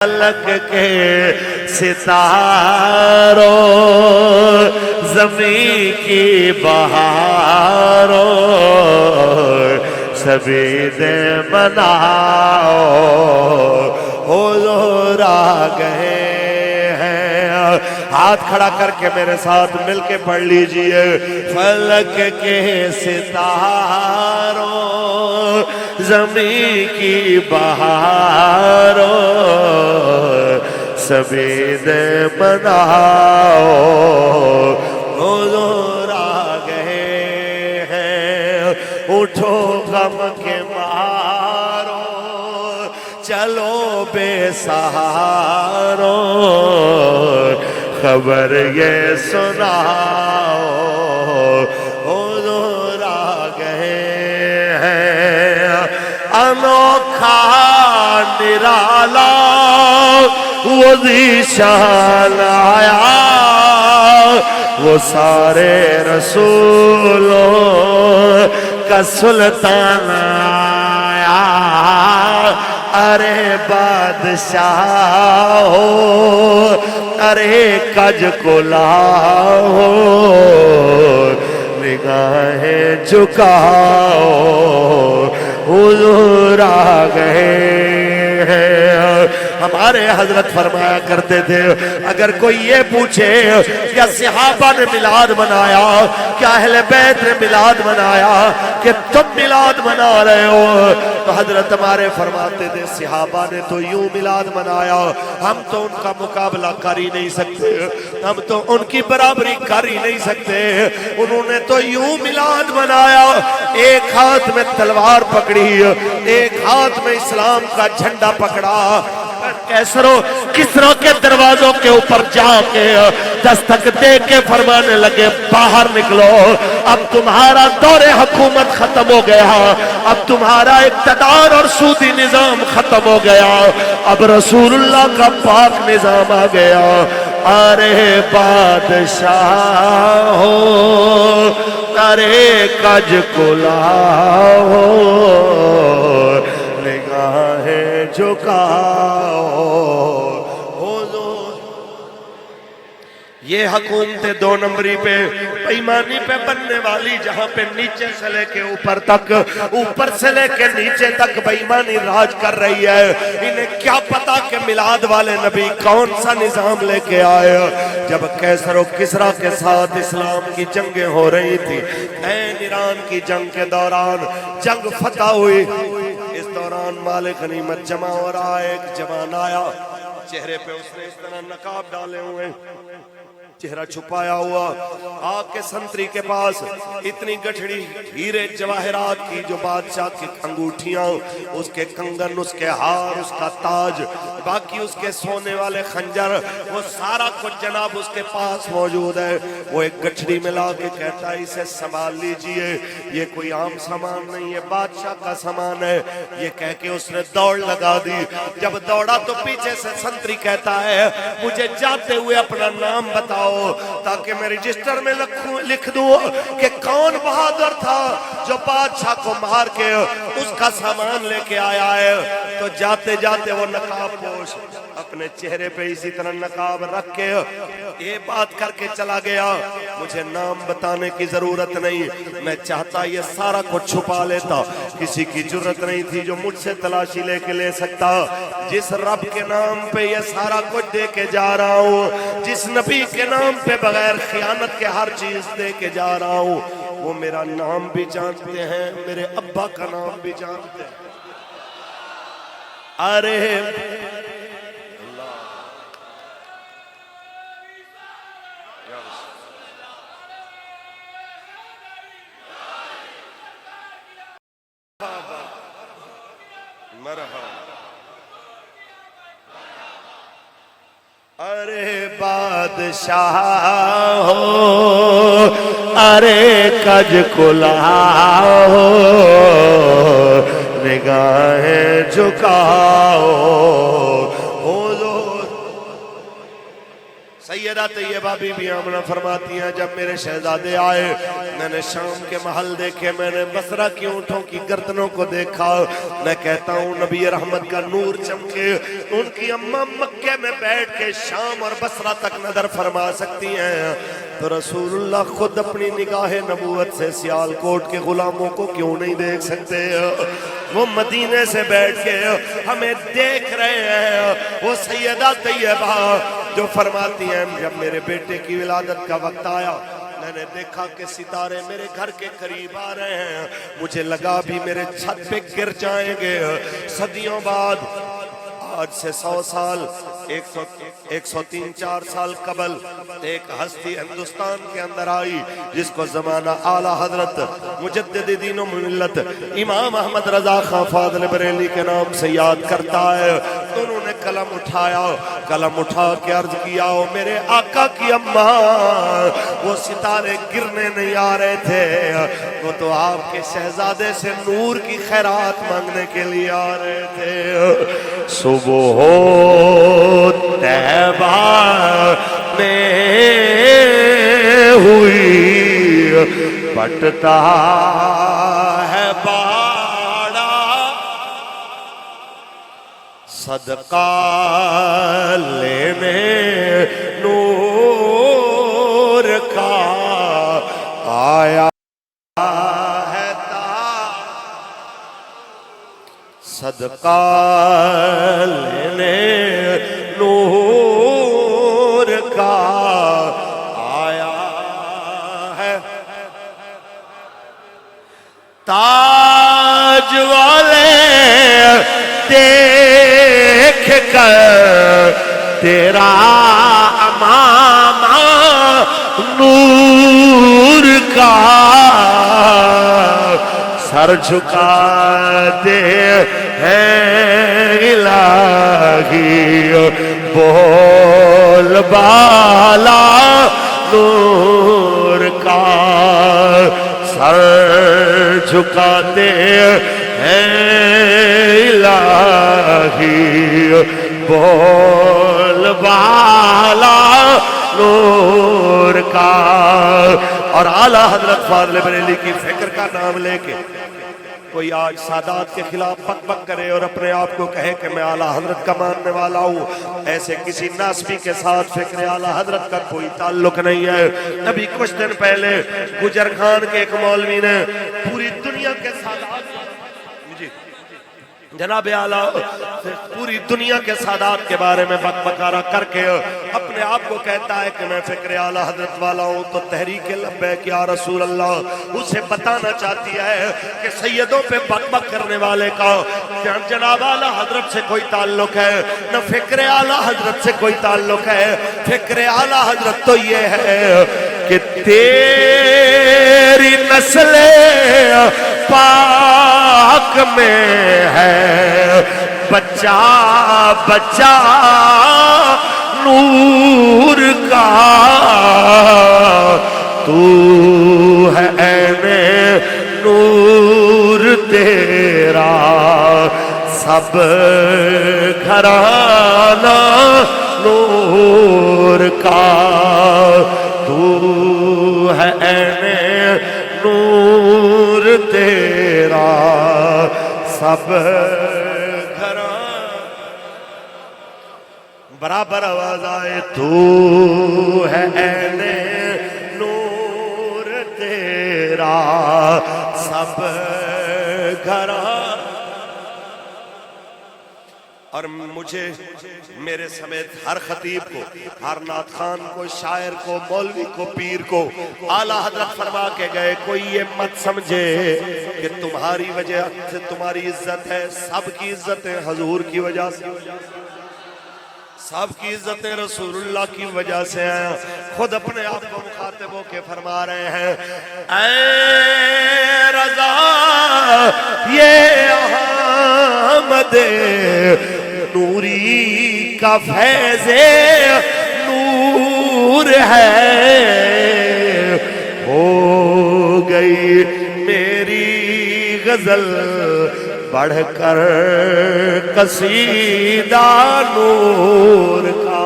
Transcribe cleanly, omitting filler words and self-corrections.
فلک کے ستاروں زمین کی بہاروں سبھی دے مناؤ حضور آ گئے ہیں۔ ہاتھ کھڑا کر کے میرے ساتھ مل کے پڑھ لیجئے، فلک کے ستاروں زمین کی بہاروں سبھی دے مناؤ حضور آ گئے ہیں۔ اٹھو غم کے مارو چلو بے سہاروں خبر یہ سناؤ حضور آ گئے ہیں۔ انوکھا نرالا وہ ذیشان آیا، وہ سارے رسولوں کا سلطان آیا۔ ارے بادشاہ ہو، ارے کج کو لاؤ، نگاہیں جھکاؤ حضور آ گئے ہیں۔ ہمارے حضرت فرمایا کرتے تھے، اگر کوئی یہ پوچھے کیا صحابہ نے میلاد منایا، کیا اہل بیت نے میلاد منایا، کہ تم میلاد منا رہے ہو، تو حضرت ہمارے فرماتے تھے صحابہ نے تو یوں میلاد منایا، ہم تو ان کا مقابلہ کر ہی نہیں سکتے، ہم تو ان کی برابری کر ہی نہیں سکتے۔ انہوں نے تو یوں میلاد منایا، ایک ہاتھ میں تلوار پکڑی، ایک ہاتھ میں اسلام کا جھنڈا پکڑا، کسرا کے دروازوں کے اوپر جا کے دستک دے کے فرمانے لگے باہر نکلو، اب تمہارا دور حکومت ختم ہو گیا، اب تمہارا اقتدار اور سودی نظام ختم ہو گیا، اب رسول اللہ کا پاک نظام آ گیا۔ ارے بادشاہ ہو، ارے کج کو لاؤ، نگاہیں جھکاؤ حضور۔ یہ حکومتیں دو نمبری پہ بےایمانی پہ بننے والی، جہاں پہ نیچے سے لے کے اوپر تک، اوپر سے لے کے نیچے تک بےایمانی راج کر رہی ہے۔ انہیں کیا پتا کہ میلاد والے نبی کون سا نظام لے کے آئے۔ جب قیصر و کسریٰ کے ساتھ اسلام کی جنگیں ہو رہی تھی، عین ایران کی جنگ کے دوران جنگ فتح ہوئی، اس دوران مال غنیمت جمع ہو رہا ہے۔ ایک جوان آیا، چہرے پہ اس نے اس طرح نقاب ڈالے ہوئے، چہرہ چھپایا ہوا، آ کے سنتری کے پاس اتنی گٹھڑی ہیرے جواہرات کی، جو بادشاہ کی انگوٹھیاں، اس کے کنگن، اس کے ہار، اس کا تاج، باقی اس کے سونے والے خنجر، وہ سارا کچھ جناب اس کے پاس موجود ہے۔ وہ ایک گٹھڑی میں لا کے کہتا ہے اسے سنبھال لیجئے، یہ کوئی عام سامان نہیں ہے، بادشاہ کا سامان ہے۔ یہ کہہ کے اس نے دوڑ لگا دی۔ جب دوڑا تو پیچھے سے سنتری کہتا ہے مجھے جاتے ہوئے اپنا نام بتاؤ تاکہ میں رجسٹر میں لکھ دوں کہ کون بہادر تھا جو بادشاہ کو مار کے اس کا سامان لے کے آیا ہے۔ تو جاتے جاتے وہ نقاب پوش اپنے چہرے پہ اسی طرح نقاب رکھ کے یہ بات کر کے چلا گیا، مجھے نام بتانے کی ضرورت نہیں، میں چاہتا یہ سارا کچھ چھپا لیتا، کسی کی جرت نہیں تھی جو مجھ سے تلاشی لے کے لے سکتا۔ جس رب کے نام پہ یہ سارا کچھ دے کے جا رہا ہوں، جس نبی کے نام پہ بغیر خیانت کے ہر چیز دے کے جا رہا ہوں، وہ میرا نام بھی جانتے ہیں، میرے ابا کا نام بھی جانتے ہیں۔ ارے ارے بادشاہ ہو، ارے کج کو لاؤ، نگاہیں جھکاؤ حضور۔ سیدہ طیبہ بی بی آمنہ فرماتی ہیں جب میرے شہزادے آئے میں نے شام کے محل دیکھے، میں نے بصرہ کی اونٹوں کی گردنوں کو دیکھا، میں کہتا ہوں نبی رحمت کا نور چمکے، ان کی اماں مکے میں بیٹھ کے شام اور بصرہ تک نظر فرما سکتی ہیں، تو رسول اللہ خود اپنی نگاہ نبوت سے سیالکوٹ کے غلاموں کو کیوں نہیں دیکھ سکتے؟ وہ مدینے سے بیٹھ کے ہمیں دیکھ رہے ہیں۔ وہ سیدہ طیبہ جو فرماتی ہیں جب میرے بیٹے کی ولادت کا وقت آیا میں نے دیکھا کہ ستارے میرے گھر کے قریب آ رہے ہیں، مجھے لگا بھی میرے چھت پہ گر جائیں گے۔ صدیوں بعد آج سے 100 سال 103-4 سال قبل ایک ہستی ہندوستان کے اندر آئی جس کو زمانہ اعلیٰ حضرت مجدد دین و ملت امام احمد رضا خان فاضل بریلی کے نام سے یاد کرتا ہے۔ انہوں نے قلم اٹھایا، قلم اٹھا کے عرض کیا او میرے آقا کی اماں، وہ ستارے گرنے نہیں آ رہے تھے، وہ تو آپ کے شہزادے سے نور کی خیرات مانگنے کے لیے آ رہے تھے۔ صبح طیبہ میں ہوئی پٹتا ہے باڑا، صدقہ لینے نور کا آیا ہے صدقہ لینے نور کا آیا ہے، تاج والے دیکھ کر تیرا امامہ نور کا سر جھکا دے ہے الہی، بول بالا نور کا سر جھکاتے ہیں الہی، بول بالا نور کا۔ اور اعلیٰ حضرت فاضل بریلی کی فکر کا نام لے کے کوئی آج سادات کے خلاف بک بک کرے اور اپنے آپ کو کہے کہ میں اعلیٰ حضرت کا ماننے والا ہوں، ایسے کسی ناسبی کے ساتھ فکر اعلیٰ حضرت کا کوئی تعلق نہیں ہے۔ ابھی کچھ دن پہلے گجر خان کے ایک مولوی نے پوری دنیا کے سادات جناب اعلیٰ پوری دنیا کے سادات کے بارے میں بک بکارا کر کے اپنے آپ کو کہتا ہے کہ میں فکر اعلیٰ حضرت والا ہوں، تو تحریک لبیک یا رسول اللہ اسے بتانا چاہتی ہے کہ سیدوں پہ بک بک کرنے والے کا جناب اعلیٰ حضرت سے کوئی تعلق ہے نہ فکر اعلیٰ حضرت سے کوئی تعلق ہے۔ فکر اعلیٰ حضرت تو یہ ہے کہ تیری نسل پاک میں ہے بچہ بچہ نور کا، تو ہے عین نور تیرا سب گھرانہ نور کا، تو ہے عین نور تیرا سب گھرانہ۔ برابر آواز آئے تو ہے عین نور تیرا سب گھرانہ۔ اور مجھے میرے سمیت ہر خطیب کو، ہر نعت خان کو، شاعر کو، مولوی کو، پیر کو اعلیٰ حضرت فرما کے گئے کوئی یہ مت سمجھے کہ تمہاری وجہ سے تمہاری عزت ہے، سب کی عزتیں حضور کی وجہ سے، سب کی عزتیں رسول اللہ کی وجہ سے ہیں۔ خود اپنے آپ کو مخاطب ہو کے فرما رہے ہیں اے رضا یہ احمد نوری کا فیض نور ہے، ہو گئی میری غزل بڑھ کر قصیدہ نور کا۔